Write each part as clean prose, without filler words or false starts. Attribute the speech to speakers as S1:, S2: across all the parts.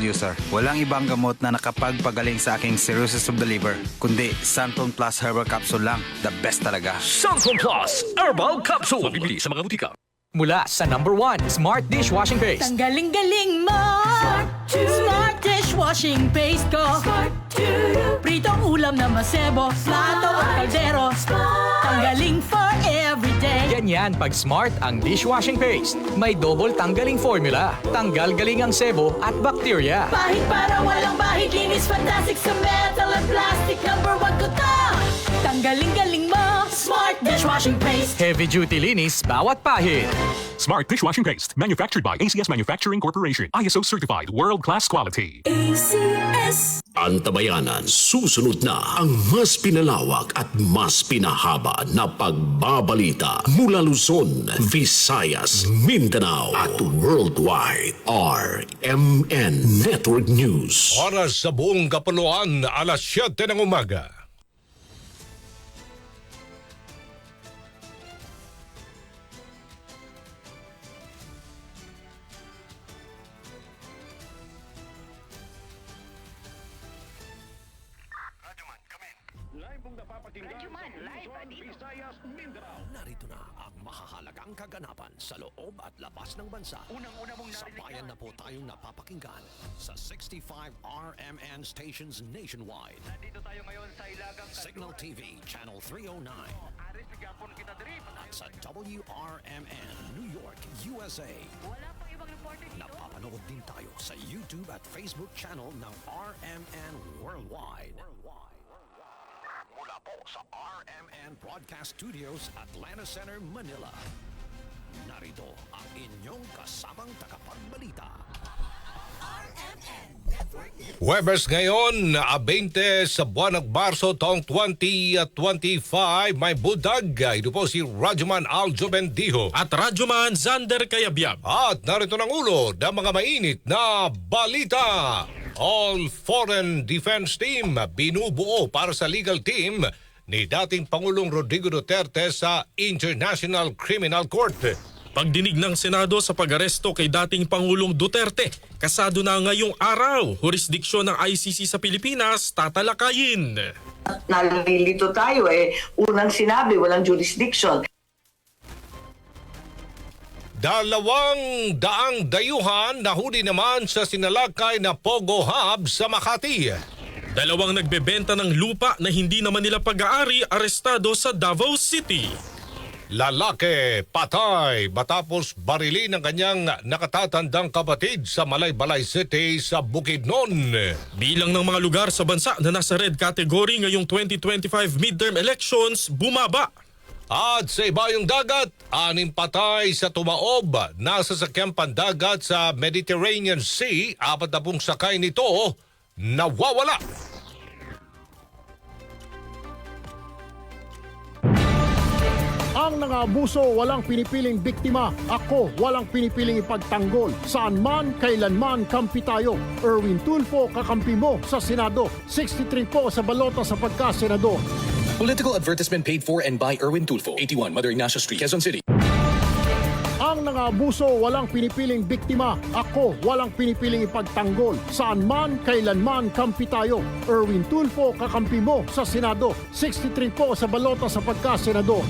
S1: User, walang ibang gamot na nakapagpagaling sa aking cirrhosis of the liver, kundi Santon Plus Herbal Capsule lang. The best talaga.
S2: Santon Plus Herbal Capsule. Mabibili sa mga butika.
S3: Mula sa #1 Smart Dishwashing Paste.
S4: Tanggaling-galing mo. Smart Dishwashing Paste ko. Pritong ulam na masebo, plato at kaldero. Tanggaling for everyday.
S3: Ganyan pag Smart ang dishwashing paste. May double tanggaling formula. Tanggal galing ang sebo at bakterya.
S4: Bahid para walang bahid, linis fantastic sa metal at plastic. #1 ko to. Tanggaling-galing mo. Smart Dishwashing Paste.
S3: Heavy duty linis bawat pahid.
S5: Smart Dishwashing Paste, manufactured by ACS Manufacturing Corporation. ISO certified, world-class quality.
S4: ACS.
S6: Antabayanan, susunod na ang mas pinalawak at mas pinahaba na pagbabalita mula Luzon, Visayas, Mindanao at worldwide. RMN Network News.
S7: Oras sa buong kapuluan, alas 7 ng umaga.
S2: Narito na ang mahahalagang kaganapan sa loob at labas ng bansa. Unang-una mong sa bayan na po tayong napapakinggan sa 65 RMN stations nationwide.
S8: Nandito tayo ngayon sa Ilagang
S2: Signal TV Channel 309
S8: Aris Ligapon kita drip.
S2: at sa WRMN New York, USA.
S8: Wala pang ibang reporter dito.
S2: Napapanood din tayo sa YouTube at Facebook channel ng RMN Worldwide. Mula po sa RMN Broadcast Studios, Atlanta Center, Manila. Narito ang inyong kasamang tagapagbalita.
S7: Huwebes ngayon, 20 sa buwan ng Marso taong 2025, may budag. Ito po si Radyoman Aljo Bendijo.
S9: At Radyoman Zander Kayabyab.
S7: At narito ng ulo ng mga mainit na balita. All Foreign Defense Team binubuo para sa legal team ni dating Pangulong Rodrigo Duterte sa International Criminal Court.
S9: Pagdinig ng Senado sa pag-aresto kay dating Pangulong Duterte, kasado na ngayong araw, jurisdiksyon ng ICC sa Pilipinas tatalakayin.
S10: Nalilito tayo unang sinabi walang jurisdiction.
S7: 200 dayuhan nahuli naman sa sinalakay na Pogo Hub sa Makati.
S9: 2 nagbebenta ng lupa na hindi naman nila pag-aari arestado sa Davao City.
S7: Lalaki patay matapos barilin ng kanyang nakatatandang kapatid sa Malaybalay City sa Bukidnon.
S9: Bilang ng mga lugar sa bansa na nasa red category ngayong 2025 midterm elections bumaba.
S7: At sa ibayong dagat, 6 patay sa tumaob na sasakyang pandagat sa Mediterranean Sea. 40 sakay nito nawawala.
S11: Ang nangabuso walang pinipiling biktima. Ako walang pinipiling ipagtanggol. Saan man, kailanman, kampi tayo. Erwin Tulfo, kakampi mo sa Senado. 63 po sa balota sa pagka-senador.
S3: Political advertisement paid for and by Erwin Tulfo, 81 Mother Ignacia Street, Quezon City.
S11: Ang nangabuso walang pinipiling biktima. Ako walang pinipiling ipagtanggol. Saan man, kailanman, kampi tayo. Erwin Tulfo, kakampi mo sa Senado. 63 po sa balota sa pagka-senador.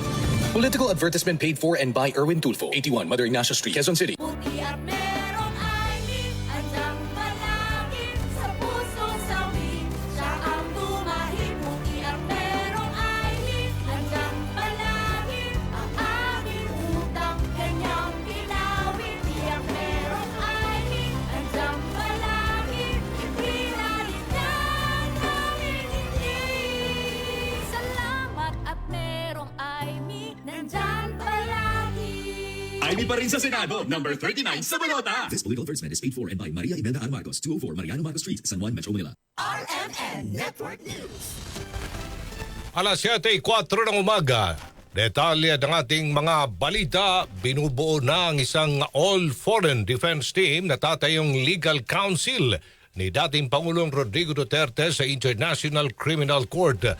S3: Political advertisement paid for and by Erwin Tulfo, 81 Mother Ignacia Street, Quezon City.
S4: Puti at merong aini, andang palagi sa puso sawi. Siya ang tumahid. Puti at merong aini, andang palagi. Ang aming utang, kanyang ginawin. Puti at merong aini, andang palagi. Ipinalit niya namin hindi. Salamat at merong aini, nandyan palagi.
S5: Ay pa rin sa Senado, number 39 sa balota. This political advertisement is paid for and by Maria Imelda R. Marcos, 204 Mariano Marcos Street, San Juan, Metro Manila.
S4: RMN Network News.
S7: Alas 7:04 ng umaga. Detalye ng ating mga balita, binubuo na ang isang all-foreign defense team na tatayong legal counsel ni dating Pangulong Rodrigo Duterte sa International Criminal Court.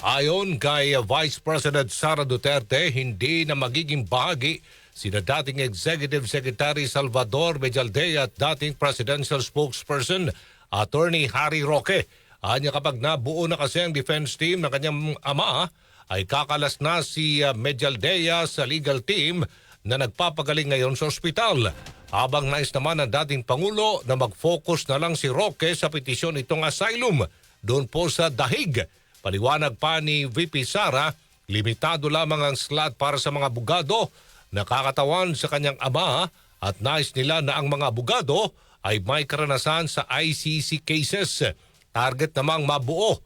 S7: Ayon kay Vice President Sara Duterte, hindi na magiging bahagi sina dating Executive Secretary Salvador Mejaldea at dating Presidential Spokesperson Attorney Harry Roque. Anya kapag nabuo na kasi ang defense team ng kanyang ama, ay kakalas na si Mejaldea sa legal team na nagpapagaling ngayon sa ospital. Habang nais naman ng dating Pangulo na mag-focus na lang si Roque sa petisyon itong asylum doon po sa Dahig. Paliwanag pa ni VP Sara, limitado lamang ang slot para sa mga abogado na kakatawan sa kanyang ama at nais nila na ang mga abogado ay may karanasan sa ICC cases. Target namang mabuo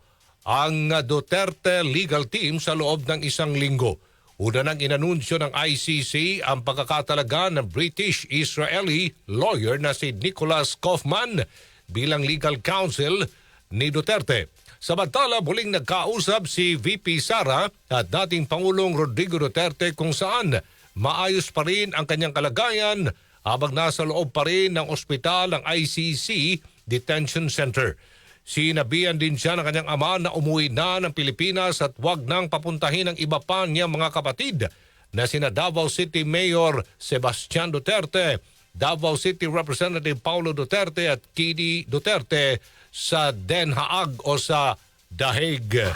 S7: ang Duterte legal team sa loob ng 1 linggo. Una nang inanunsyo ng ICC ang pagkakatalaga ng British-Israeli lawyer na si Nicholas Kaufman bilang legal counsel ni Duterte. Samantala, muling nagkausap si VP Sara at dating Pangulong Rodrigo Duterte kung saan maayos pa rin ang kanyang kalagayan habang nasa loob pa rin ng ospital ng ICC Detention Center. Sinabihan din siya ng kanyang ama na umuwi na ng Pilipinas at wag nang papuntahin ang iba pa niyang mga kapatid na sina Davao City Mayor Sebastian Duterte, Davao City Representative Paulo Duterte at Kidi Duterte sa Den Haag o sa Dahig.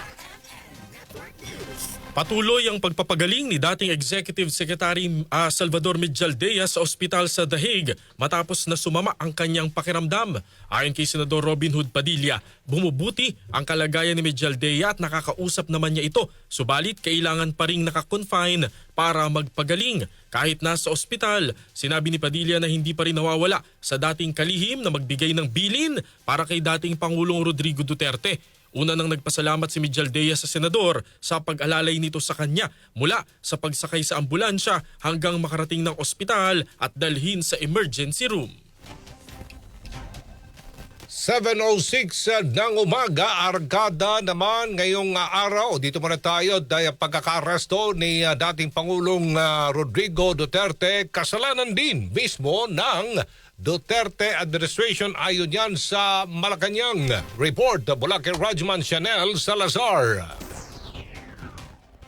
S9: Patuloy ang pagpapagaling ni dating Executive Secretary Salvador Mejaldea sa ospital sa Dahig matapos na sumama ang kanyang pakiramdam. Ayon kay Senador Robin Hood Padilla, bumubuti ang kalagayan ni Mejaldea at nakakausap naman niya ito. Subalit kailangan pa ring nakakonfine para magpagaling. Kahit nasa ospital, sinabi ni Padilla na hindi pa rin nawawala sa dating kalihim na magbigay ng bilin para kay dating Pangulong Rodrigo Duterte. Una nang nagpasalamat si Mejaldea sa senador sa pag-alalay nito sa kanya mula sa pagsakay sa ambulansya hanggang makarating ng ospital at dalhin sa emergency room.
S7: 7:06 ng umaga, arkada naman ngayong araw. Dito muna tayo dahil pagkakaresto ni dating Pangulong Rodrigo Duterte, kasalanan din mismo ng Duterte administration ayon yan sa Malacanang. Report mula kay Rajman Chanel Salazar.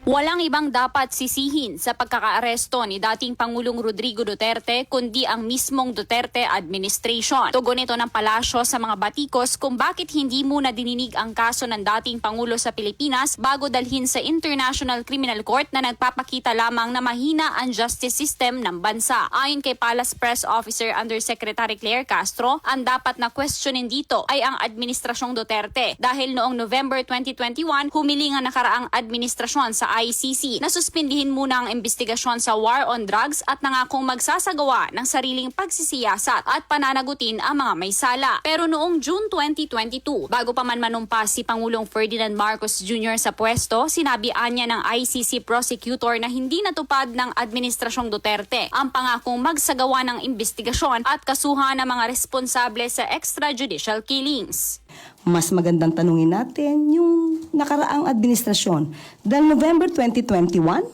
S12: Walang ibang dapat sisihin sa pagkakaaresto ni dating Pangulong Rodrigo Duterte kundi ang mismong Duterte administration. Tugon ito ng palasyo sa mga batikos kung bakit hindi muna dininig ang kaso ng dating Pangulo sa Pilipinas bago dalhin sa International Criminal Court na nagpapakita lamang na mahina ang justice system ng bansa. Ayon kay Palace Press Officer Undersecretary Claire Castro, ang dapat na questionin dito ay ang administrasyong Duterte dahil noong November 2021 humiling ang nakaraang administrasyon sa ICC na suspindihin muna ang investigasyon sa war on drugs at nangakong magsasagawa ng sariling pagsisiyasat at pananagutin ang mga may sala. Pero noong June 2022, bago pa man manumpas si Pangulong Ferdinand Marcos Jr. sa pwesto, sinabi anya ng ICC prosecutor na hindi natupad ng administrasyong Duterte ang pangakong magsagawa ng investigasyon at kasuhan ng mga responsable sa extrajudicial killings.
S13: Mas magandang tanungin natin yung nakaraang administrasyon. Dahil November 2021,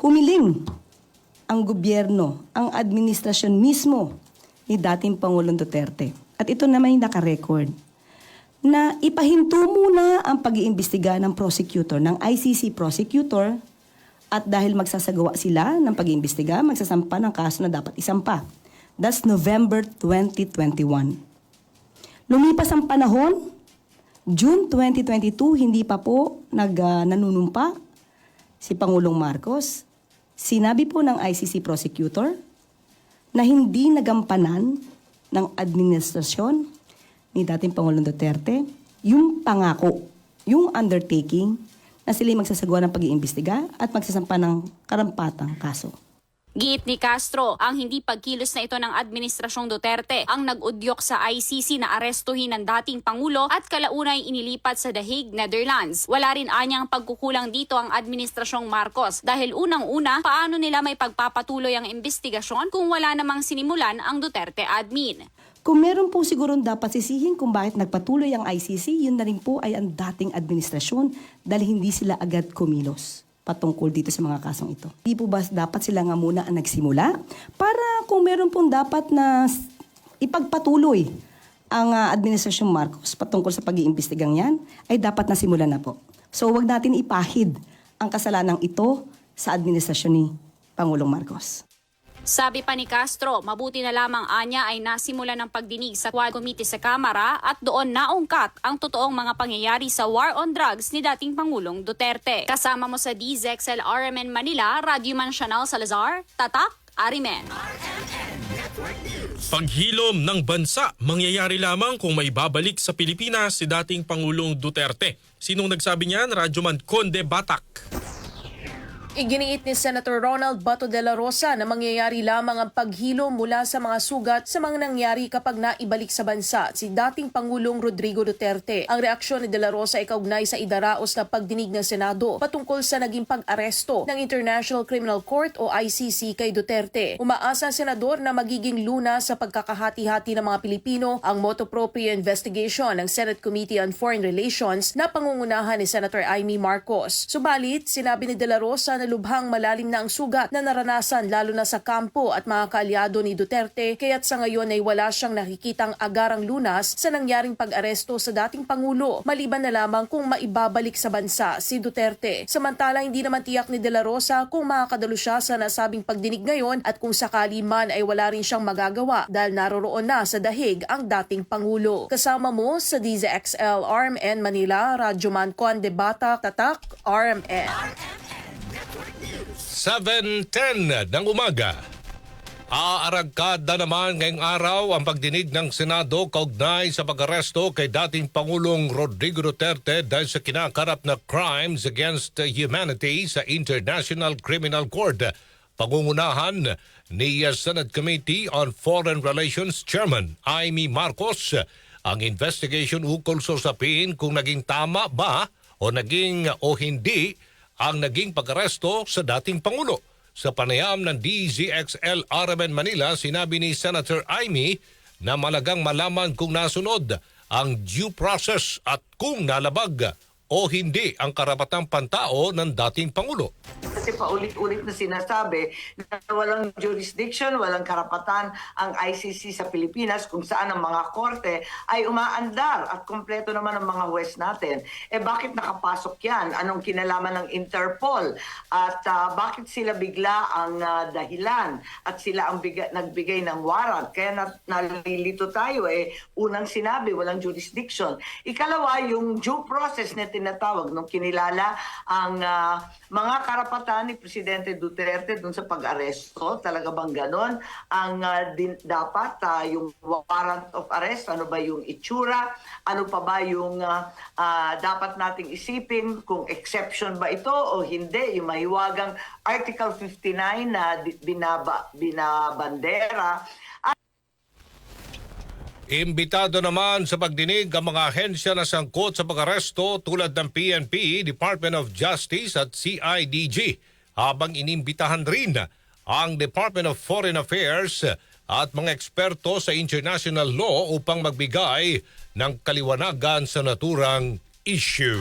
S13: humiling ang gobyerno, ang administrasyon mismo ni dating Pangulong Duterte. At ito naman yung nakarecord na ipahinto muna ang pag-iimbestiga ng prosecutor, ng ICC prosecutor, at dahil magsasagawa sila ng pag-iimbestiga, magsasampa ng kaso na dapat isampa. That's November 2021. Lumipas ang panahon, June 2022, hindi pa po nanunumpa si Pangulong Marcos. Sinabi po ng ICC prosecutor na hindi nagampanan ng administrasyon ni dating Pangulong Duterte yung pangako, yung undertaking na sila magsasagawa ng pag-iimbestiga at magsasampa ng karampatang kaso.
S12: Giit ni Castro, ang hindi pagkilos na ito ng administrasyong Duterte ang nag-udyok sa ICC na arestuhin ng dating Pangulo at kalaunay inilipat sa The Hague, Netherlands. Wala rin anyang pagkukulang dito ang administrasyong Marcos dahil unang-una, paano nila may pagpapatuloy ang investigasyon kung wala namang sinimulan ang Duterte admin?
S13: Kung meron po siguro dapat sisihin kung bakit nagpatuloy ang ICC, yun na rin po ay ang dating administrasyon dahil hindi sila agad kumilos patungkol dito sa mga kasong ito. Di po ba dapat sila nga muna ang nagsimula? Para kung meron pong dapat na ipagpatuloy ang administrasyong Marcos patungkol sa pag-iimbestigang yan, ay dapat na simulan na po. So wag natin ipahid ang kasalanang ito sa administrasyon ni Pangulong Marcos.
S12: Sabi pa ni Castro, mabuti na lamang anya ay nasimula ng pagdinig sa Quad Committee sa Kamara at doon naungkat ang totoong mga pangyayari sa war on drugs ni dating Pangulong Duterte. Kasama mo sa DZXL RMN Manila, Radyoman Chanel Salazar, Tatak, Arimen.
S9: Paghilom ng bansa mangyayari lamang kung may babalik sa Pilipinas si dating Pangulong Duterte. Sinong nagsabi niyan? Radyoman Conde Batak.
S14: Iginiit ni Senator Ronald Bato de la Rosa na mangyayari lamang ang paghilom mula sa mga sugat sa mga nangyari kapag naibalik sa bansa si dating Pangulong Rodrigo Duterte. Ang reaksyon ni de la Rosa ay kaugnay sa idaraos na pagdinig ng Senado patungkol sa naging pag-aresto ng International Criminal Court o ICC kay Duterte. Umaasa ang senador na magiging lunas sa pagkakahati-hati ng mga Pilipino ang motu proprio investigation ng Senate Committee on Foreign Relations na pangungunahan ni Senator Amy Marcos. Subalit, sinabi ni de la Rosa na lubhang malalim na ang sugat na naranasan lalo na sa kampo at mga kaalyado ni Duterte kaya't sa ngayon ay wala siyang nakikitang agarang lunas sa nangyaring pag-aresto sa dating Pangulo maliban na lamang kung maibabalik sa bansa si Duterte. Samantala hindi naman tiyak ni de la Rosa kung makakadalo siya sa nasabing pagdinig ngayon at kung sakali man ay wala rin siyang magagawa dahil naroroon na sa dahig ang dating Pangulo. Kasama mo sa DZXL RMN Manila, Radyoman Conde Batak, Tatak, RMN.
S7: 7:10 ng umaga. Aaragkada naman ngayong araw ang pagdinig ng Senado kaugnay sa pag-aresto kay dating Pangulong Rodrigo Duterte dahil sa kinakarap na crimes against humanity sa International Criminal Court. Pangungunahan ni Senate Committee on Foreign Relations Chairman Amy Marcos ang investigation ukol sa usapin kung naging tama ba o hindi ang naging pag-aresto sa dating Pangulo. Sa panayam ng DZXL RMN Manila, sinabi ni Senator Amy na malagang malaman kung nasunod ang due process at kung nalabag o hindi ang karapatang pantao ng dating Pangulo.
S10: Kasi paulit-ulit na sinasabi na walang jurisdiction, walang karapatan ang ICC sa Pilipinas kung saan ang mga korte ay umaandar at kompleto naman ang mga huwes natin. Bakit nakapasok yan? Anong kinalaman ng Interpol? At bakit sila bigla ang dahilan at sila ang nagbigay ng warrant? Kaya nalilito tayo unang sinabi, walang jurisdiction. Ikalawa, yung due process na tinatawag nung kinilala ang mga karapatan ni Presidente Duterte dun sa pag-aresto. Talaga bang ganon? Ang dapat yung warrant of arrest, ano ba yung itsura? Ano pa ba yung dapat nating isipin kung exception ba ito o hindi? Yung mahiwagang Article 59 na binabandera.
S7: Imbitado naman sa pagdinig ang mga ahensya na sangkot sa pag-aresto tulad ng PNP, Department of Justice at CIDG, habang inimbitahan rin ang Department of Foreign Affairs at mga eksperto sa international law upang magbigay ng kaliwanagan sa naturang issue.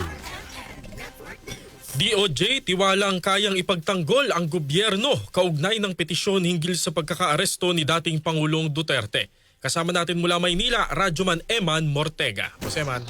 S9: DOJ tiwalang kayang ipagtanggol ang gobyerno kaugnay ng petisyon hinggil sa pagkakaaresto ni dating Pangulong Duterte. Kasama natin mula Maynila, Radyoman Eman Mortega. Jose Man.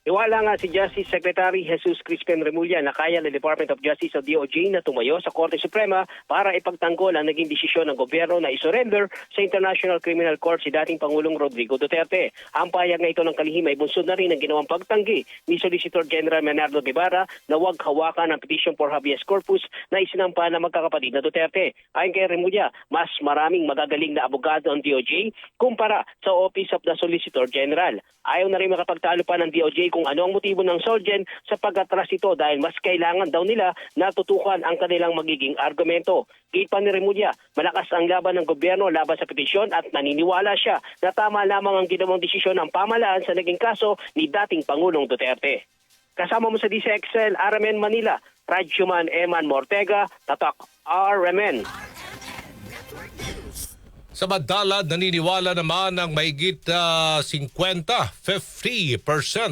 S15: Iwala nga si Justice Secretary Jesus Crispin Remulla na kaya ng Department of Justice o DOJ na tumayo sa Korte Suprema para ipagtanggol ang naging desisyon ng gobyerno na isurrender sa International Criminal Court si dating Pangulong Rodrigo Duterte. Ang payag na ito ng kalihim ay bunsod na rin ang ginawang pagtanggi ni Solicitor General Menardo Guevara na huwag hawakan ang petition for habeas corpus na isinampa ng magkakapatid na Duterte. Ayon kay Remulla, mas maraming magagaling na abogado ang DOJ kumpara sa Office of the Solicitor General. Ayaw na rin makapagtalo pa ng DOJ kung ano ang motibo ng Solgen sa pag-atras ito dahil mas kailangan daw nila na tutukan ang kanilang magiging argumento. Gate pa ni Remulla, malakas ang laban ng gobyerno laban sa petisyon at naniniwala siya na tama lamang ang ginawang desisyon ng pamahalaan sa naging kaso ni dating Pangulong Duterte. Kasama mo sa DZXL RMN Manila, Radyoman Eman Mortega, Tatak RMN.
S7: Sa Madalad, naniniwala naman ng mahigit 50%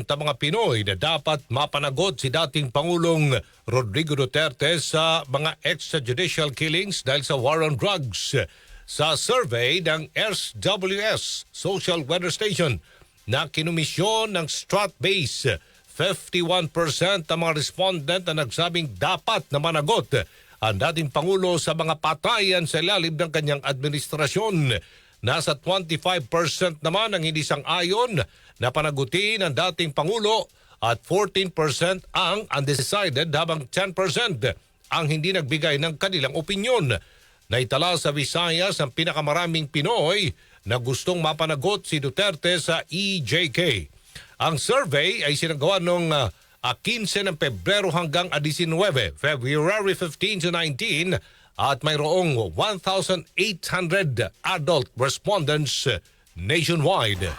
S7: ng mga Pinoy na dapat mapanagot si dating Pangulong Rodrigo Duterte sa mga extrajudicial killings dahil sa war on drugs. Sa survey ng SWS Social Weather Station na kinumisyon ng Stratbase, 51% ng mga respondent na nagsabing dapat na managot ang dating Pangulo sa mga patayan sa ilalim ng kanyang administrasyon. Nasa 25% naman ang hindi sang-ayon na panagutin ng dating Pangulo at 14% ang undecided habang 10% ang hindi nagbigay ng kanilang opinyon. Naitala sa Visayas ang pinakamaraming Pinoy na gustong mapanagot si Duterte sa EJK. Ang survey ay sinagawa noong 15 ng Pebrero hanggang 19, February 15 to 19, at mayroong 1,800 adult respondents nationwide.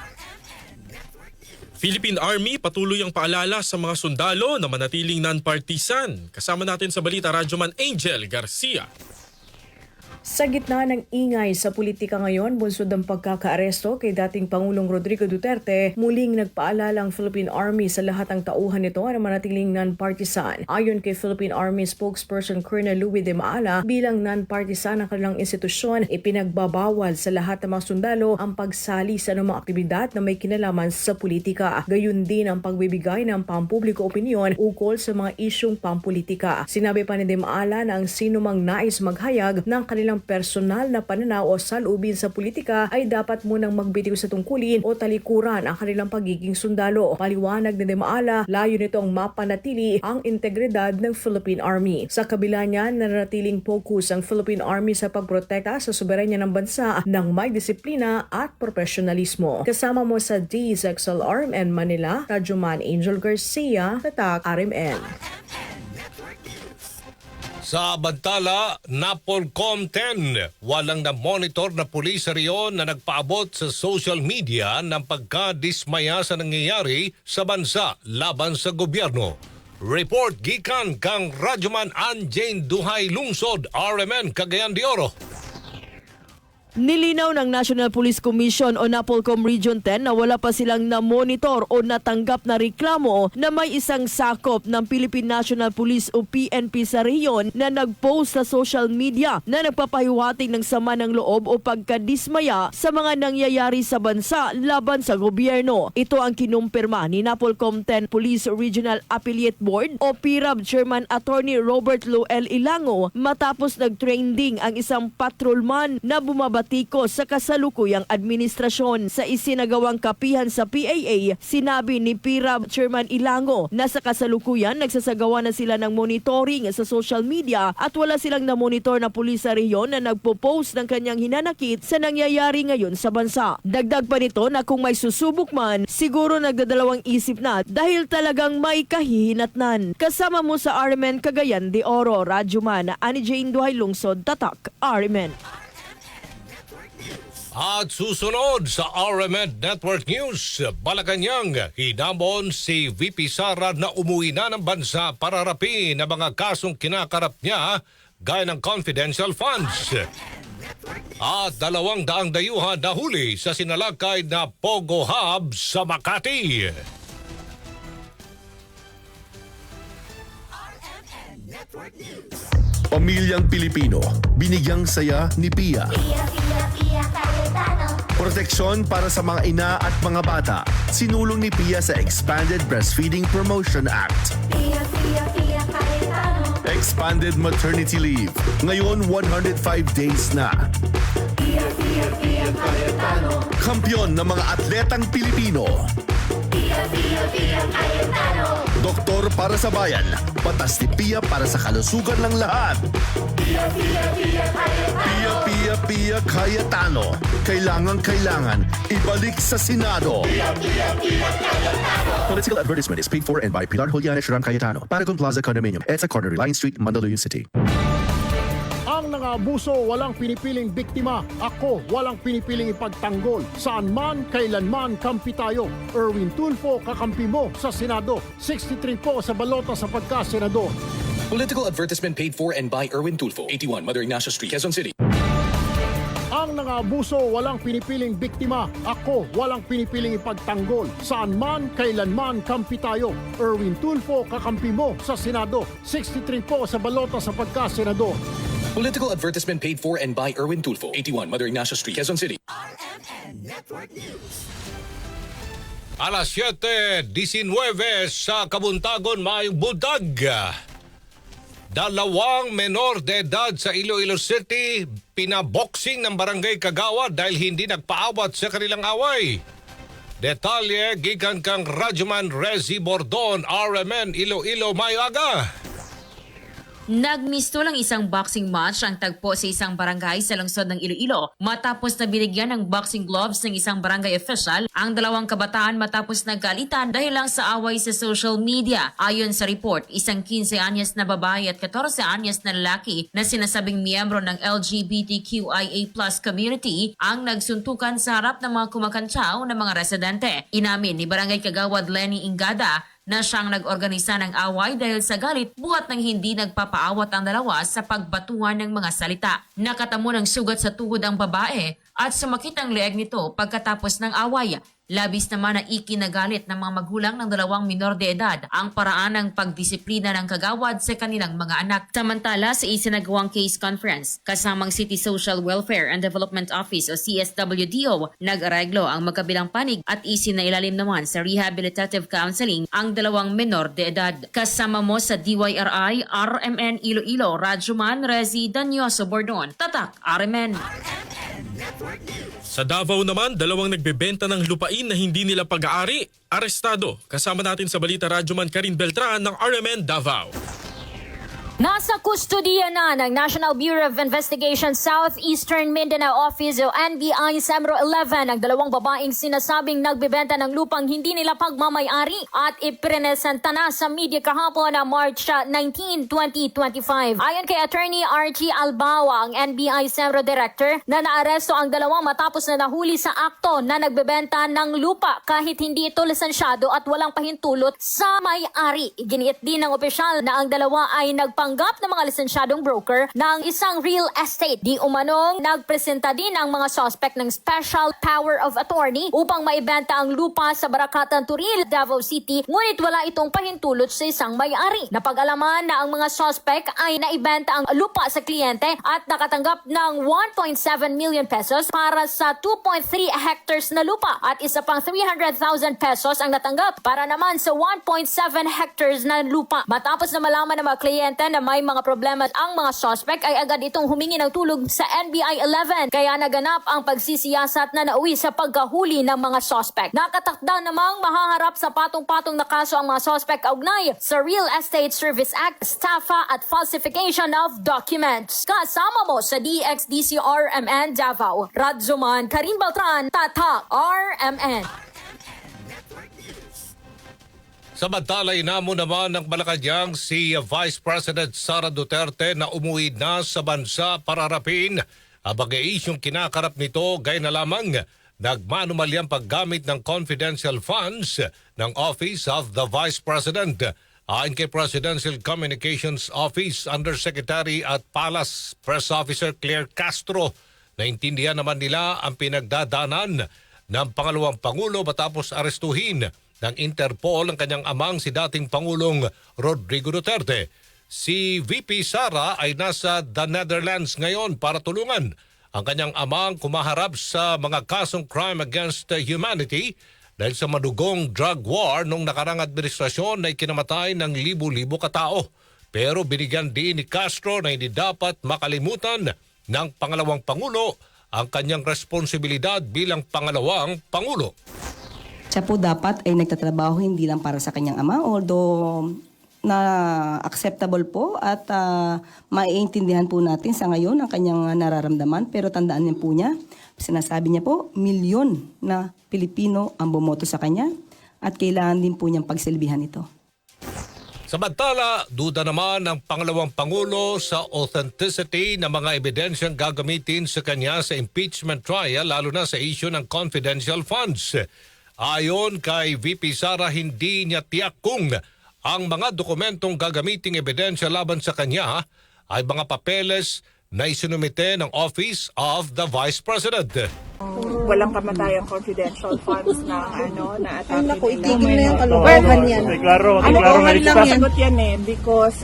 S9: Philippine Army patuloy ang paalala sa mga sundalo na manatiling non-partisan. Kasama natin sa balita, Radyoman Angel Garcia.
S14: Sa gitna ng ingay sa politika ngayon, bunsod ng pagkakaaresto kay dating Pangulong Rodrigo Duterte, muling nagpaalala ang Philippine Army sa lahat ng tauhan nito na manatiling non-partisan. Ayon kay Philippine Army spokesperson Colonel Louis de Maala, bilang non-partisan ng kanilang institusyon, ipinagbabawal sa lahat ng mga sundalo ang pagsali sa anumang aktibidad na may kinalaman sa politika. Gayun din ang pagbibigay ng pampubliko opinyon ukol sa mga isyong pampolitika. Sinabi pa ni de Maala na ang sinumang nais maghayag ng kanilang personal na pananaw o saloobin sa politika ay dapat munang magbitiw sa tungkulin o talikuran ang kanilang pagiging sundalo. Paliwanag ni de Maala, layo nitong mapanatili ang integridad ng Philippine Army. Sa kabila niyan, nanatiling focus ang Philippine Army sa pagprotekta sa soberanya ng bansa ng may disiplina at profesionalismo. Kasama mo sa DZXL and Manila, Radyoman Angel Garcia, Tatak RMN.
S7: Sa bantala, Napolcom 10, walang na-monitor na pulis sa riyon na nagpaabot sa social media ng pagkadismaya sa nangyayari sa bansa laban sa gobyerno. Report gikan kang Radyoman Anjane Duhay Lungsod, RMN Cagayan de Oro.
S16: Nilinaw ng National Police Commission o Napolcom Region 10 na wala pa silang na-monitor o natanggap na reklamo na may isang sakop ng Philippine National Police o PNP sa rehiyon na nag-post sa social media na nagpapahiwatig ng sama ng loob o pagkadismaya sa mga nangyayari sa bansa laban sa gobyerno. Ito ang kinumpirma ni Napolcom 10 Police Regional Affiliate Board o PIRAB Chairman Attorney Robert Loel Ilango matapos nag-trending ang isang patrolman na bumaba sa kasalukuyang administrasyon. Sa isinagawang kapihan sa PAA, sinabi ni PIRAB Chairman Ilango na sa kasalukuyan nagsasagawa na sila ng monitoring sa social media at wala silang na-monitor na pulis sa rehiyon na nagpo-post ng kanyang hinanakit sa nangyayari ngayon sa bansa. Dagdag pa nito na kung may susubok man, siguro nagdadalawang isip na dahil talagang may kahihinatnan. Kasama mo sa RMN Cagayan de Oro, Radyoman Ani Jane Duhay Lungsod, Tatak RMN.
S7: At susunod sa RMN Network News, Malacanang, hinamon si VP Sara na umuwi na ng bansa para harapin ang mga kasong kinakarap niya gaya ng confidential funds. At 200 dayuhan nahuli sa sinalakay na Pogo Hub sa Makati.
S17: Pamilyang Pilipino, binigyang saya ni Pia. Proteksyon para sa mga ina at mga bata, sinulong ni Pia sa Expanded Breastfeeding Promotion Act. Expanded Maternity Leave, ngayon 105 days na. Kampiyon ng mga atletang Pilipino. Doktor para sa bayan, patas ni Pia para sa kalusugan ng lahat. Pia Cayetano, kailangan ibalik sa Senado. Political advertisement is paid for and by Pilar Juliana Sharon Cayetano, Paragon Plaza Condominium, EDSA Corner, Reliance Street, Mandaluyong City.
S11: Ang nangabuso walang pinipiling biktima. Ako walang pinipiling ipagtanggol. Saan man, kailanman, kampi tayo. Erwin Tulfo, kakampi mo sa Senado. 63 po sa balota sa pagka-senador.
S3: Political advertisement paid for and by Erwin Tulfo, 81 Mother Ignacia Street, Quezon City.
S11: Ang nangabuso walang pinipiling biktima. Ako walang pinipiling ipagtanggol. Saan man, kailanman, kampi tayo. Erwin Tulfo, kakampi mo sa Senado. 63 po sa balota sa pagka-senador.
S3: Political advertisement paid for and by Erwin Tulfo, 81 Mother Ignacia Street, Quezon City.
S7: Alas 7:19 sa Kabuntagon, Mayong Buntag. Dalawang menor de edad sa Iloilo City pinaboxing ng barangay Kagawad dahil hindi nagpaawat sa kanilang away. Detalye gikan kang Radyoman Rezi Bordon, RMN Iloilo Mayaga.
S18: Nagmisto lang isang boxing match ang tagpo sa isang barangay sa lungsod ng Iloilo matapos na binigyan ng boxing gloves ng isang barangay official ang dalawang kabataan matapos nagkalitan dahil lang sa away sa social media. Ayon sa report, isang 15 anyos na babae at 14 anyos na lalaki na sinasabing miyembro ng LGBTQIA+ community ang nagsuntukan sa harap ng mga kumakantsaw ng mga residente. Inamin ni Barangay Kagawad Lenny Ingada na siyang nag-organisa ng away dahil sa galit buhat ng hindi nagpapaawat ang dalawa sa pagbatuhan ng mga salita. Nakatamo ng sugat sa tuhod ang babae at sumakit ang leeg nito pagkatapos ng away. Labis naman na ikinagalit ng mga magulang ng dalawang minor de edad ang paraan ng pagdisiplina ng kagawad sa kanilang mga anak. Samantala sa isinagawang case conference, kasamang City Social Welfare and Development Office o CSWDO, nag-areglo ang magkabilang panig at isinailalim naman sa rehabilitative counseling ang dalawang minor de edad. Kasama mo sa DYRI, RMN Iloilo, Radyoman Rezi Danyoso Bordon, Tatak, RMN.
S9: Sa Davao naman, dalawang nagbebenta ng lupain na hindi nila pag-aari, arestado. Kasama natin sa Balita Radyoman Karin Beltran ng RMN Davao.
S19: Nasa kustodiya na ng National Bureau of Investigation Southeastern Mindanao Office o NBI Semro 11 ang dalawang babaeng sinasabing nagbebenta ng lupang hindi nila pagmamayari at iprenesenta na sa media kahapon na March 19, 2025. Ayon kay Attorney Archie Albawa, ang NBI Semro Director, na naaresto ang dalawa matapos na nahuli sa akto na nagbebenta ng lupa kahit hindi ito lisensyado at walang pahintulot sa may-ari. Iginiit din ng opisyal na ang dalawa ay nagpanggap ng mga lisensyadong broker ng isang real estate. Di umanong nagpresenta din ang mga suspect ng special power of attorney upang maibenta ang lupa sa Barakatan Turil, Davao City, ngunit wala itong pahintulot sa isang may-ari. Napag-alaman na ang mga suspect ay naibenta ang lupa sa kliyente at nakatanggap ng 1.7 million pesos para sa 2.3 hectares na lupa at isa pang 300,000 pesos ang natanggap para naman sa 1.7 hectares na lupa. Matapos na malaman ng mga kliyente na may mga problema ang mga suspect ay agad itong humingi ng tulong sa NBI 11 kaya naganap ang pagsisiyasat na nauwi sa pagkahuli ng mga suspect. Nakatakda namang mahaharap sa patong-patong na kaso ang mga suspect kaugnay sa Real Estate Service Act, estafa at falsification of documents. Kasama mo sa DXDC-RMN Davao, Radyoman Karin Beltran, Tatak, RMN.
S7: Samantalay na mo naman ng Malacanang si Vice President Sara Duterte na umuwi na sa bansa para harapin ang mga isyong kinakarap nito gaya na lamang nagmanumalyang paggamit ng confidential funds ng Office of the Vice President. Ayon kay Presidential Communications Office Undersecretary at Palace Press Officer Claire Castro, naintindihan naman nila ang pinagdadaanan ng pangalawang Pangulo matapos arestuhin ng Interpol ang kanyang amang si dating Pangulong Rodrigo Duterte. Si VP Sara ay nasa the Netherlands ngayon para tulungan ang kanyang amang kumaharap sa mga kasong crime against humanity dahil sa madugong drug war nung nakarang administrasyon na ikinamatay ng libu-libo katao. Pero binigyan din ni Castro na hindi dapat makalimutan ng pangalawang Pangulo ang kanyang responsibilidad bilang pangalawang Pangulo.
S13: Siya po dapat ay nagtatrabaho hindi lang para sa kanyang ama, although na acceptable po at maiintindihan po natin sa ngayon ang kanyang nararamdaman. Pero tandaan niyo po niya, sinasabi niya po, milyon na Pilipino ang bumoto sa kanya at kailangan din po niyang pagsilbihan ito.
S7: Samantala, duda naman ng pangalawang Pangulo sa authenticity ng mga ebidensyang gagamitin sa kanya sa impeachment trial, lalo na sa issue ng confidential funds. Ayon kay VP Sara, hindi niya tiyak kung ang mga dokumentong gagamiting ebidensya laban sa kanya ay mga papeles na isinumite ng Office of the Vice President.
S20: Walang kamatayang confidential funds na na atake.
S21: Ay naku, itigil na yung kalokohan yan.
S20: Klaro lang sasagot yan because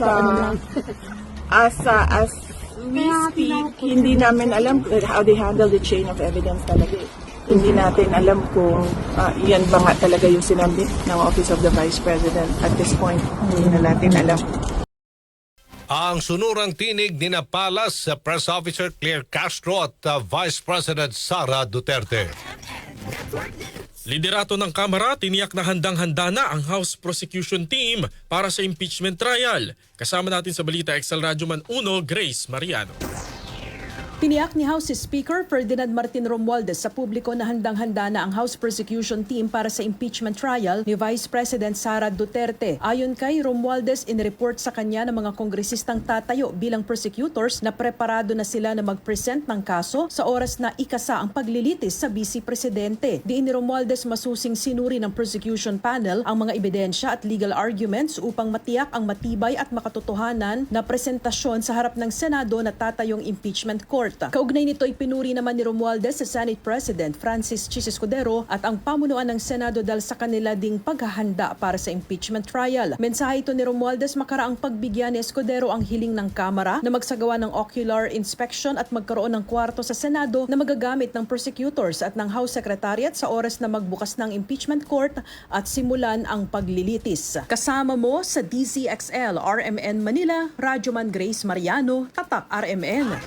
S20: as we speak, hindi namin alam how they handle the chain of evidence talaga. Hindi natin alam kung yan ba nga talaga yung sinabi ng Office of the Vice President at this point. Hindi na natin alam.
S7: ang sunurang tinig ni Palas sa Press Officer Claire Castro at Vice President Sara Duterte.
S9: Liderato ng Kamara, tiniyak na handang-handa na ang House Prosecution Team para sa impeachment trial. Kasama natin sa Balita XL Radyo Man 1, Grace Mariano.
S1: Tiniyak ni House Speaker Ferdinand Martin Romualdez sa publiko na handang-handa na ang House Prosecution Team para sa impeachment trial ni Vice President Sara Duterte. Ayon kay Romualdez, inireport sa kanya ng mga kongresistang tatayo bilang prosecutors na preparado na sila na mag-present ng kaso sa oras na ikasa ang paglilitis sa Vice Presidente. Diin ni Romualdez masusing sinuri ng prosecution panel ang mga ebidensya at legal arguments upang matiyak ang matibay at makatotohanan na presentasyon sa harap ng Senado na tatayong impeachment court. Kaugnay nito ay pinuri naman ni Romualdez sa Senate President Francis Chis Escudero at ang pamunuan ng Senado dahil sa kanila ding paghahanda para sa impeachment trial. Mensahe ito ni Romualdez makaraang pagbigyan ni Escudero ang hiling ng Kamara na magsagawa ng ocular inspection at magkaroon ng kwarto sa Senado na magagamit ng prosecutors at ng House Secretariat sa oras na magbukas ng impeachment court at simulan ang paglilitis. Kasama mo sa DZXL RMN Manila, Radyo Man Grace Mariano, Tatak RMN.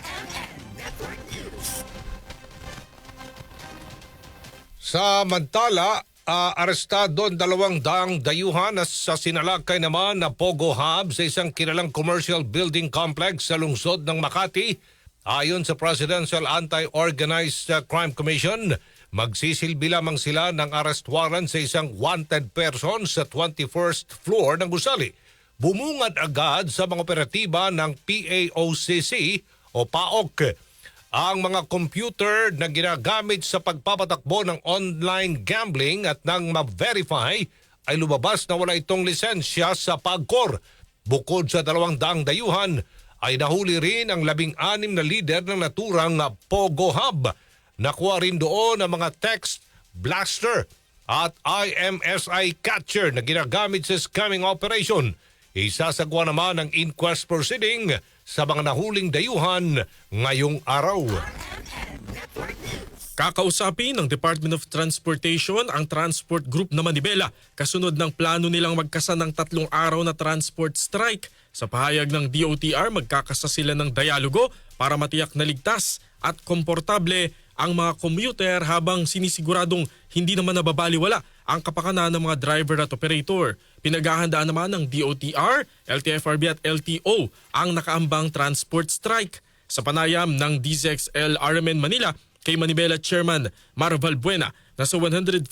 S7: Samantala, arestado ang 200 dayuhan sa sinalakay naman na Pogo Hub sa isang kilalang commercial building complex sa lungsod ng Makati. Ayon sa Presidential Anti-Organized Crime Commission, magsisilbi lamang sila ng arrest warrant sa isang wanted person sa 21st floor ng gusali. Bumungad agad sa mga operatiba ng PAOCC o PAOK ang mga computer na ginagamit sa pagpapatakbo ng online gambling at nang ma-verify ay lumabas na wala itong lisensya sa PAGCOR. Bukod sa 200 dayuhan ay nahuli rin ang 16 na lider ng naturang Pogo Hub. Nakuha rin doon ang mga text blaster at IMSI catcher na ginagamit sa scamming operation. Isasagawa naman ang inquest proceeding sa mga nahuling dayuhan ngayong araw.
S9: Kakausapin ng Department of Transportation ang Transport Group na Manibela kasunod ng plano nilang magkasa ng 3 araw na transport strike. Sa pahayag ng DOTR, magkakasa sila ng dialogo para matiyak na ligtas at komportable ang mga commuter habang sinisiguradong hindi naman nababaliwala ang kapakanan ng mga driver at operator. Pinaghahandaan naman ng DOTR, LTFRB at LTO ang nakaambang transport strike. Sa panayam ng DZXL RMN Manila, kay Manibela Chairman Marval Buena, nasa 150,000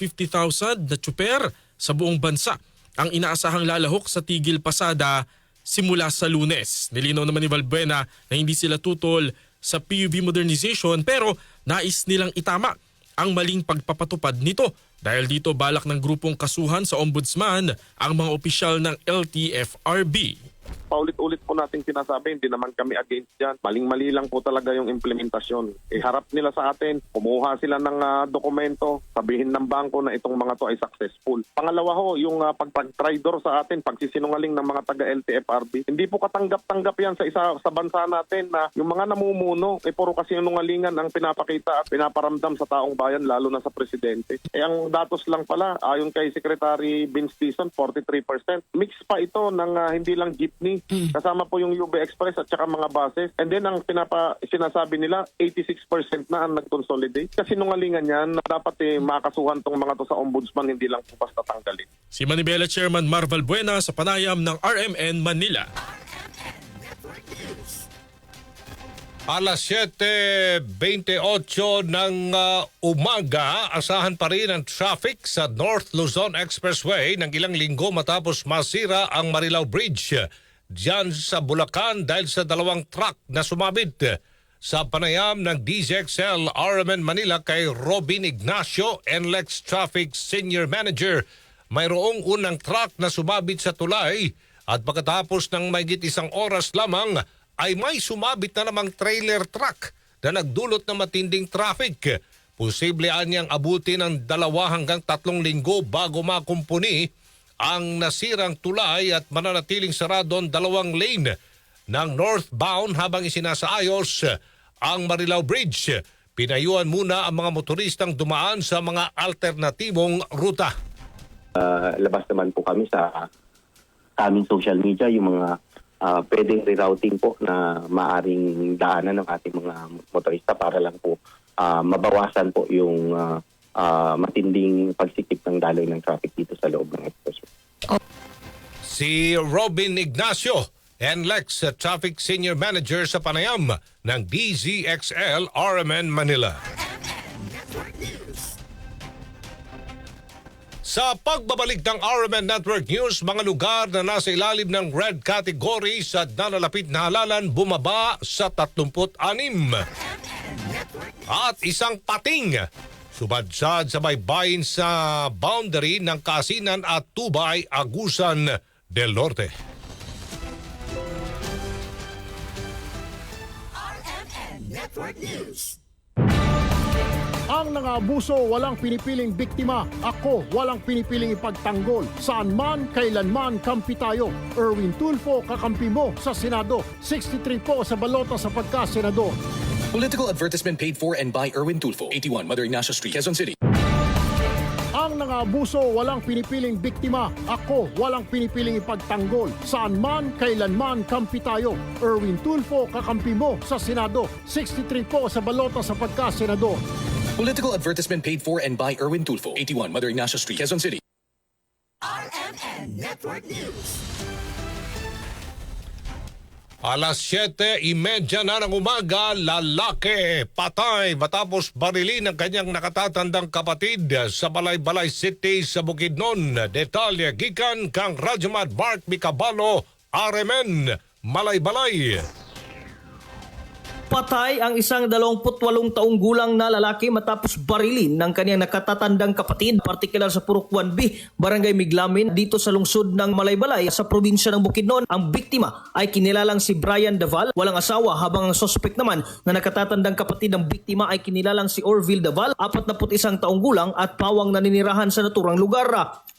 S9: na tsuper sa buong bansa ang inaasahang lalahok sa tigil pasada simula sa Lunes. Nilinaw naman ni Valbuena na hindi sila tutol sa PUV modernization pero nais nilang itama ang maling pagpapatupad nito. Dahil dito balak ng grupong kasuhan sa Ombudsman ang mga opisyal ng LTFRB.
S22: Paulit-ulit po nating sinasabi, hindi naman kami against dyan. Maling-mali lang po talaga yung implementasyon. Iharap nila sa atin, kumuha sila ng dokumento, sabihin ng bangko na itong mga to ay successful. Pangalawa ho, yung pagpag-tridor sa atin, pagsisinungaling ng mga taga-LTFRB. Hindi po katanggap-tanggap yan sa bansa natin na yung mga namumuno, puro kasi yung nungalingan ang pinapakita at pinaparamdam sa taong bayan, lalo na sa presidente. Ang datos lang pala, ayon kay Secretary Vince Dizon, 43%. Mix pa ito ng hindi lang jeepney, kasama po yung UB Express at saka mga buses. And then ang sinasabi nila, 86% na ang nag-consolidate. Kasi nungalingan yan, dapat makasuhan tong mga to sa ombudsman, hindi lang po basta tanggalin.
S9: Si Manibela Chairman Marval Buena sa panayam ng RMN Manila.
S7: Alas 7:28 ng umaga, asahan pa rin ang traffic sa North Luzon Expressway ng ilang linggo matapos masira ang Marilao Bridge diyan sa Bulacan dahil sa 2 truck na sumabit. Sa panayam ng DZXL RMN Manila kay Robin Ignacio, NLEX Traffic Senior Manager, mayroong unang truck na sumabit sa tulay at pagkatapos ng mahigit 1 oras lamang ay may sumabit na namang trailer truck na nagdulot ng matinding traffic. Posible anyang abutin ng 2 hanggang 3 linggo bago makumpuni ang nasirang tulay at mananatiling sarado ang 2 lane ng northbound habang isinasaayos ang Marilao Bridge. Pinayuhan muna ang mga motoristang dumaan sa mga alternatibong ruta.
S23: Labas naman po kami sa aming social media yung mga
S6: pwedeng rerouting po na maaring daanan ng ating mga motorista para lang po mabawasan po yung matinding pagsikip ng daloy ng traffic dito sa loob ng expressway.
S7: Si Robin Ignacio, NLEX Traffic Senior Manager sa Panayam ng DZXL RMN Manila. Sa pagbabalik ng RMN Network News, mga lugar na nasa ilalim ng red category sa nalalapit na halalan bumaba sa 36. At isang pating sumadsad sa baybayin sa boundary ng Kasinan at Tubay, Agusan del Norte.
S2: Network News.
S11: Ang nang-aabuso walang pinipiling biktima. Ako walang pinipiling ipagtanggol. Saan man, kailanman, kampi tayo. Erwin Tulfo, kakampi mo sa Senado. 63 po sa balota sa pagka-senador.
S5: Political advertisement paid for and by Erwin Tulfo, 81 Mother Ignacia Street, Quezon City.
S11: Ang nang-aabuso walang pinipiling biktima. Ako walang pinipiling ipagtanggol. Saan man, kailanman, kampi tayo. Erwin Tulfo, kakampi mo sa Senado. 63 po sa balota sa pagka-senador.
S5: Political advertisement paid for and by Erwin Tulfo, 81 Mother Ignacia Street, Quezon City.
S2: RMN Network News.
S7: Alas 7:30 na ng umaga, lalaki patay matapos barilin ang kanyang nakatatandang kapatid sa Balay-Balay City sa Bukidnon. Detalye gikan kang Radyoman Mark Micabalo, RMN Malay-Balay.
S8: Patay ang isang 28 taong gulang na lalaki matapos barilin ng kanyang nakatatandang kapatid, partikular sa Purok 1B, Barangay Miglamin, dito sa lungsod ng Malaybalay sa probinsya ng Bukidnon. Ang biktima ay kinilalang si Brian Daval, walang asawa, habang ang suspect naman na nakatatandang kapatid ng biktima ay kinilalang si Orville Daval, 41 taong gulang at pawang naninirahan sa naturang lugar.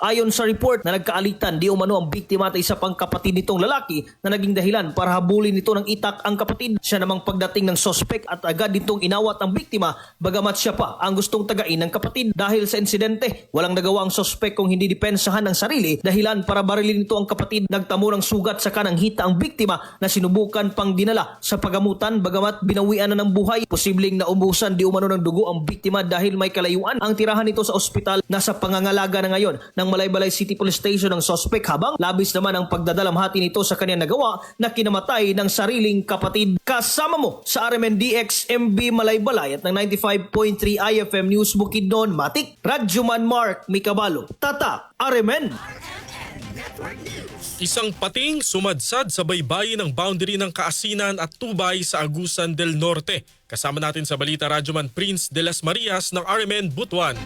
S8: Ayon sa report na nagkaalitan, di umano ang biktima at isa pang kapatid nitong lalaki na naging dahilan para habulin nito ng itak ang kapatid. Siya namang pagdating ng suspect at agad ditong inawat ang biktima, bagamat siya pa ang gustong tagain ng kapatid. Dahil sa insidente, walang nagawa ang suspect kung hindi depensahan ng sarili, dahilan para barilin nito ang kapatid. Nagtamo ng sugat sa kanang hita ang biktima na sinubukan pang dinala sa pagamutan, bagamat binawian na ng buhay. Posibleng naubusan di umano ng dugo ang biktima dahil may kalayuan ang tirahan nito sa ospital. Nasa pangangalaga na ngayon ng Malaybalay City Police Station ang suspect, habang labis naman ang pagdadalamhati nito sa kanyang nagawa na kinamatay ng sariling kapatid. Kasama mo sa RMNDX MB Malaybalay at ng 95.3 IFM News Bukidnon, Matik, Radyoman Mark Micabalo, Tata, RMN.
S9: Isang pating sumadsad sa baybayin ng boundary ng Kaasinan at Tubay sa Agusan del Norte. Kasama natin sa balita Radyoman Prince de las Marias ng RMN Butuan.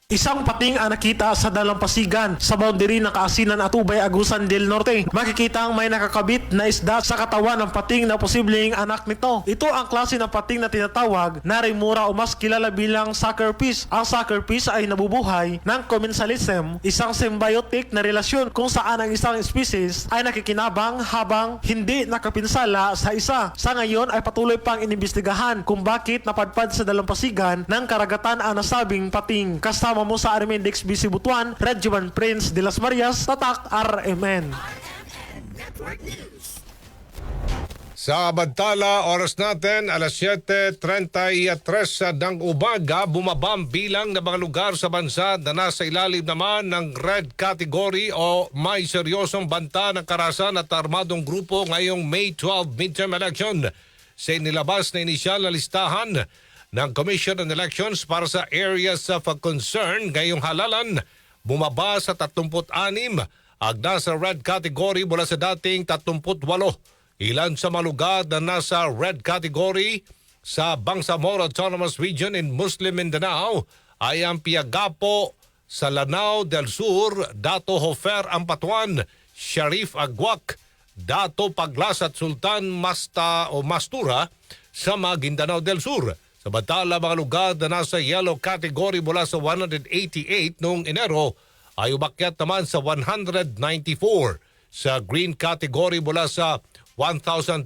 S23: Isang pating ang nakita sa dalampasigan sa boundary ng Kaasinan at Tubay, Agusan del Norte. Makikita ang may nakakabit na isda sa katawan ng pating na posibleng anak nito. Ito ang klase ng pating na tinatawag na remora o mas kilala bilang sucker fish. Ang sucker fish ay nabubuhay ng commensalism, isang symbiotic na relasyon kung saan ang isang species ay nakikinabang habang hindi nakapinsala sa isa. Sa ngayon ay patuloy pang inimbestigahan kung bakit napadpad sa dalampasigan ng karagatan ang nasabing pating. Kasama mo sa RMN DXBC Butuan, Radyoman Prince de las Marias, Tatak, RMN.
S7: Sa Bantala, oras natin, alas 7:33 ng umaga, bumaba ang bilang ng mga lugar sa bansa na nasa ilalim naman ng red category o may seryosong banta ng karahasan at armadong grupo ngayong May 12 midterm election. Sa inilabas na inisyal na listahan ng Commission on Elections para sa areas of concern ngayong halalan, bumaba sa 36 ang nasa red category mula sa dating 38. Ilan sa mga lugar na nasa red category sa Bangsamoro Autonomous Region in Muslim Mindanao ay ang Piagapo sa Lanao del Sur, Dato Hofer Ampatuan, Sharif Agwak, Dato Paglas at Sultan Mastura sa Maguindanao del Sur. Samantala, mga lugar na nasa yellow category mula sa 188 noong Enero ay umakyat naman sa 194. Sa green category mula sa 1,239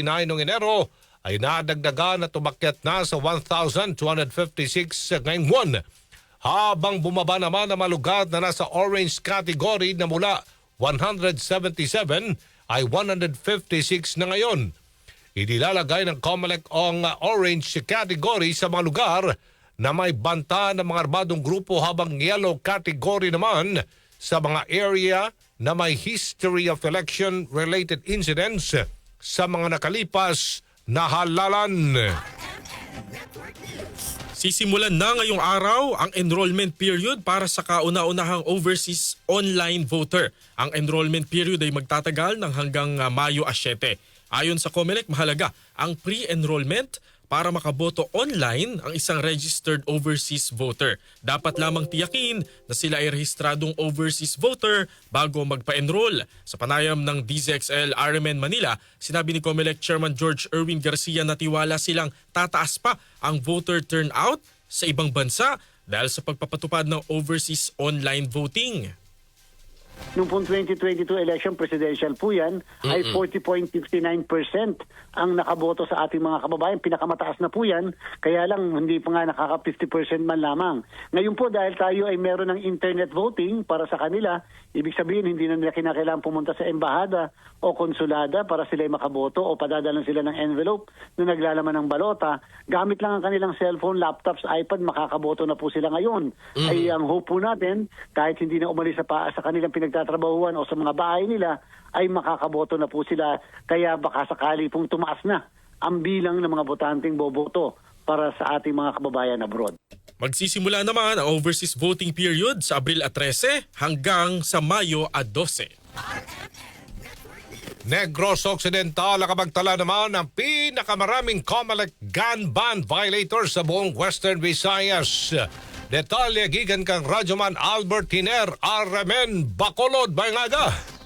S7: noong Enero ay nadagdagan at umakyat na sa 1,256 ngayong buwan. Habang bumaba naman ang mga lugar na nasa orange category na mula 177 ay 156 na ngayon. Inilalagay ng COMELEC ang orange category sa mga lugar na may banta ng mga armadong grupo, habang yellow category naman sa mga area na may history of election-related incidents sa mga nakalipas na halalan.
S9: Sisimulan na ngayong araw ang enrollment period para sa kauna-unahang overseas online voter. Ang enrollment period ay magtatagal ng hanggang Mayo 7. Ayon sa COMELEC, mahalaga ang pre-enrollment para makaboto online ang isang registered overseas voter. Dapat lamang tiyakin na sila ay rehistradong overseas voter bago magpa-enroll. Sa panayam ng DZXL RMN Manila, sinabi ni COMELEC Chairman George Erwin Garcia na tiwala silang tataas pa ang voter turnout sa ibang bansa dahil sa pagpapatupad ng overseas online voting.
S4: Noong pong 2022 election, presidential po yan, ay 40.59% ang nakaboto sa ating mga kababayan. Pinakamataas na po yan, kaya lang hindi pa nga nakaka 50% man lamang. Ngayon po, dahil tayo ay meron ng internet voting para sa kanila, ibig sabihin hindi na nila kinakailangan pumunta sa embahada o konsulada para sila ay makaboto o padadalan sila ng envelope na naglalaman ng balota. Gamit lang ang kanilang cellphone, laptops, iPad, makakaboto na po sila ngayon. Ay ang hope po natin, kahit hindi na umalis sa kanilang pinagtatrabahuan o sa mga bahay nila, ay makakaboto na po sila. Kaya baka sakali pong tumaas na ang bilang ng mga botanteng boboto para sa ating mga kababayan abroad.
S9: Magsisimula naman ang overseas voting period sa Abril 13 hanggang sa Mayo 12.
S7: Negros Occidental nakapagtala naman ng pinakamaraming COMELEC gun ban violators sa buong Western Visayas. Detalye gikan kang Radyoman Albert Hiner, RMN Bacolod, Bangaga.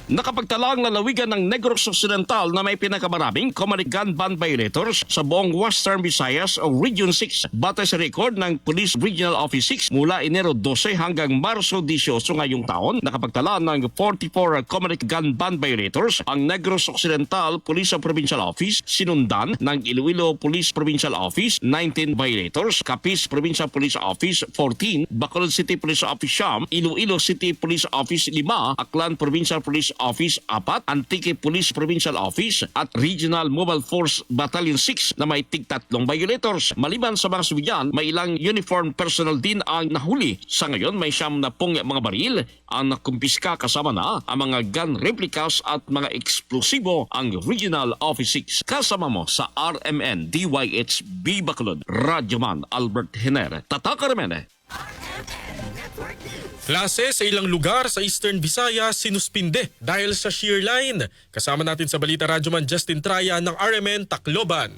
S10: Nakapagtalang lalawigan ng Negros Occidental na may pinakamaraming COMELEC gun ban violators sa buong Western Visayas o Region 6 batay sa record ng Police Regional Office 6 mula Enero 12 hanggang Marso 18 ngayong taon. Nakapagtala ng 44 COMELEC gun ban violators ang Negros Occidental Police Provincial Office, sinundan ng Iloilo Police Provincial Office 19 violators, Capiz Provincial Police Office 14, Bacolod City Police Office Siyam, Iloilo City Police Office 5, Aklan Provincial Police Office 4, Antique Police Provincial Office at Regional Mobile Force Battalion 6 na may tig-3 violators. Maliban sa mga sibilyan, may ilang uniform personnel din ang nahuli. Sa ngayon, may 70 mga baril ang nakumpiska, kasama na ang mga gun replicas at mga eksplosibo ang Regional Office 6. Kasama mo sa RMN DYHB Bacolod, Radyoman Albert Hiner. Tatak RMN.
S9: Klase sa ilang lugar sa Eastern Visayas sinuspinde dahil sa shear line. Kasama natin sa Balita Radyoman Justin Traya ng RMN Tacloban.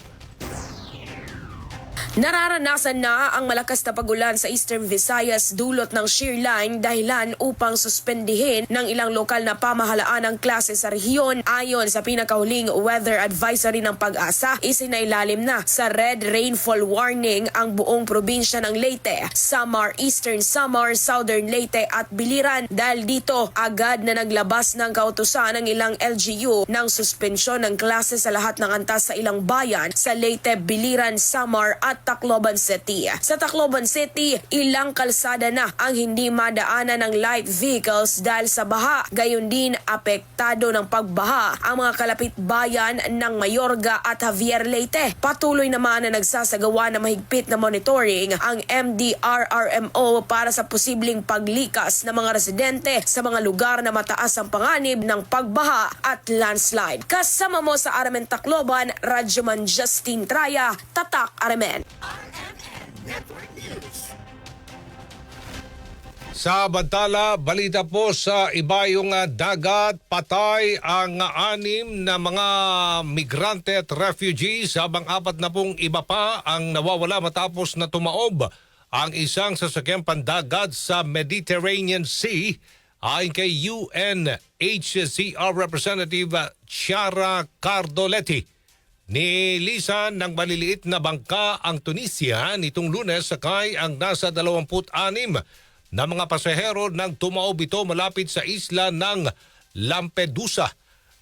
S14: Nararanasan na ang malakas na pagulan sa Eastern Visayas dulot ng shear line, dahilan upang suspendihin ng ilang lokal na pamahalaan ang klase sa rehiyon. Ayon sa pinakahuling weather advisory ng Pag-asa, isinailalim na sa red rainfall warning ang buong probinsya ng Leyte, Samar, Eastern Samar, Southern Leyte at Biliran. Dahil dito, agad na naglabas ng kautusan ng ilang LGU ng suspensyon ng klase sa lahat ng antas sa ilang bayan sa Leyte, Biliran, Samar at Tacloban City. Sa Tacloban City, ilang kalsada na ang hindi madaanan ng light vehicles dahil sa baha. Gayon din, apektado ng pagbaha ang mga kalapit bayan ng Mayorga at Javier Leyte. Patuloy naman na nagsasagawa ng mahigpit na monitoring ang MDRRMO para sa posibleng paglikas ng mga residente sa mga lugar na mataas ang panganib ng pagbaha at landslide. Kasama mo sa RMN Tacloban, Radyoman Justin Traya, Tatak RMN.
S7: Sa bantala, balita po sa ibayong dagat, patay ang 6 na mga migrante at refugees, habang 40 iba pa ang nawawala matapos na tumaob ang isang sasakyang pandagat sa Mediterranean Sea. Ayon kay UNHCR Representative Chiara Cardoletti, nilisan ng maliliit na bangka ang Tunisia nitong Lunes, sakay ang nasa 26 na mga pasahero nang tumaob ito malapit sa isla ng Lampedusa.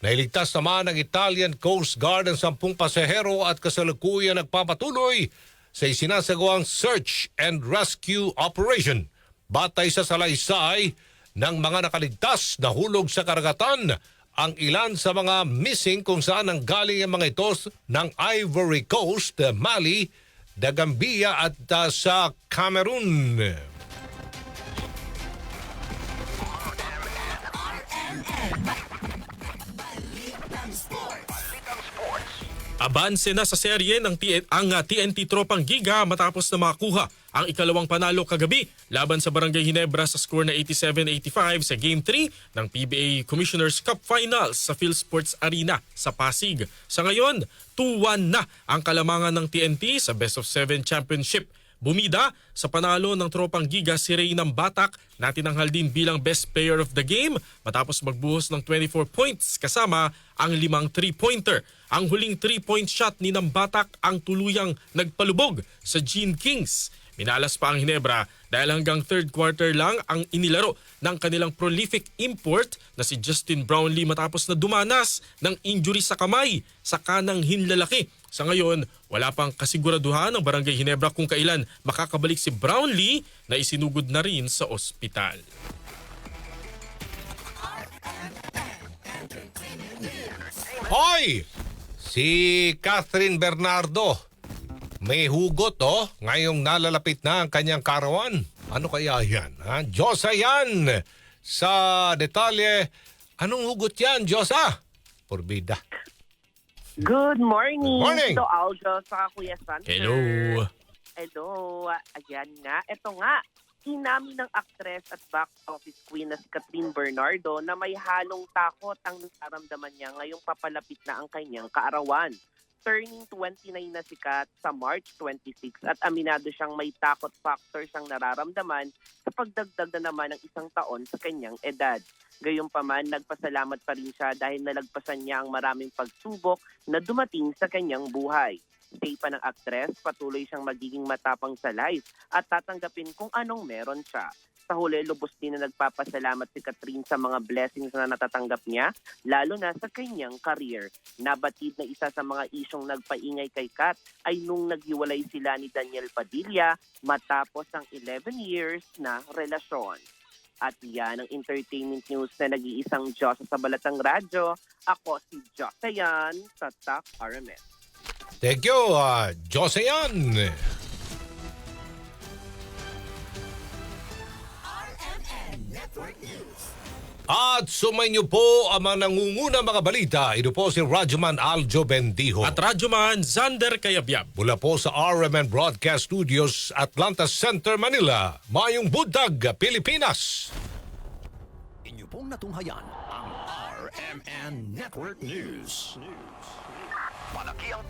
S7: Nailigtas naman ng Italian Coast Guard ang 10 pasahero at kasalukuyan nagpapatuloy sa isinasagawang search and rescue operation. Batay sa salaysay, ng mga nakaligtas na hulog sa karagatan. Ang ilan sa mga missing kung saan ang galing ang mga ito ng Ivory Coast, Mali, The Gambia at sa Cameroon.
S9: Abanse na sa serye ng TNT Tropang Giga matapos na makakuha ang ikalawang panalo kagabi laban sa Barangay Ginebra sa score na 87-85 sa Game 3 ng PBA Commissioners Cup Finals sa PhilSports Arena sa Pasig. Sa ngayon, 2-1 na ang kalamangan ng TNT sa Best of 7 Championship. Bumida sa panalo ng Tropang Giga si Ray ng Batak na tinanghal din bilang Best Player of the Game matapos magbuhos ng 24 points kasama ang 5 3-pointer. Ang huling 3-point shot ni ng Batak ang tuluyang nagpalubog sa Gene Kings. Minalas pa ang Ginebra dahil hanggang third quarter lang ang inilaro ng kanilang prolific import na si Justin Brownlee matapos na dumanas ng injury sa kamay sa kanang hinlalaki. Sa ngayon, wala pang kasiguraduhan ng Barangay Ginebra kung kailan makakabalik si Brownlee na isinugod na rin sa ospital.
S7: Hoy! Si Catherine Bernardo. May hugot ngayong nalalapit na ang kanyang karawan. Ano kaya yan? Diyosa yan! Sa detalye, anong hugot yan, Diyosa? Porbida.
S12: Good morning.
S7: Morning.
S12: Ito Aljo sa Kuya Santer.
S9: Hello.
S12: Hello. Ayan nga. Ito nga. Inamin ng aktres at box office queen na si Catherine Bernardo na may halong takot ang nararamdaman niya ngayong papalapit na ang kanyang kaarawan. Turning 29 na si Kat sa March 26 at aminado siyang may takot factor siyang nararamdaman sa pagdagdag na naman ng 1 taon sa kanyang edad. Gayunpaman, nagpasalamat pa rin siya dahil nalagpasan niya ang maraming pagsubok na dumating sa kanyang buhay. Say pa ng aktres, patuloy siyang magiging matapang sa life at tatanggapin kung anong meron siya. Sa huli, lubos din na nagpapasalamat si Catherine sa mga blessings na natatanggap niya, lalo na sa kanyang career. Nabatid na isa sa mga isyong nagpaingay kay Kat ay nung naghiwalay sila ni Daniel Padilla matapos ang 11 years na relasyon. At yan ang entertainment news na nag-iisang Diyosa sa Balatang Radyo. Ako si Josayan sa Top RMN.
S7: Thank you, Josayan. At sumainyo po ang mga nangunguna mga balita. Ito po si Radyoman Aljo Bendijo.
S9: At Radyoman Zander Kayabyab.
S7: Mula po sa RMN Broadcast Studios, Atlanta Center, Manila. Mayong buntag, Pilipinas.
S2: Inyo pong natunghayan ang RMN Network News. Malaki ang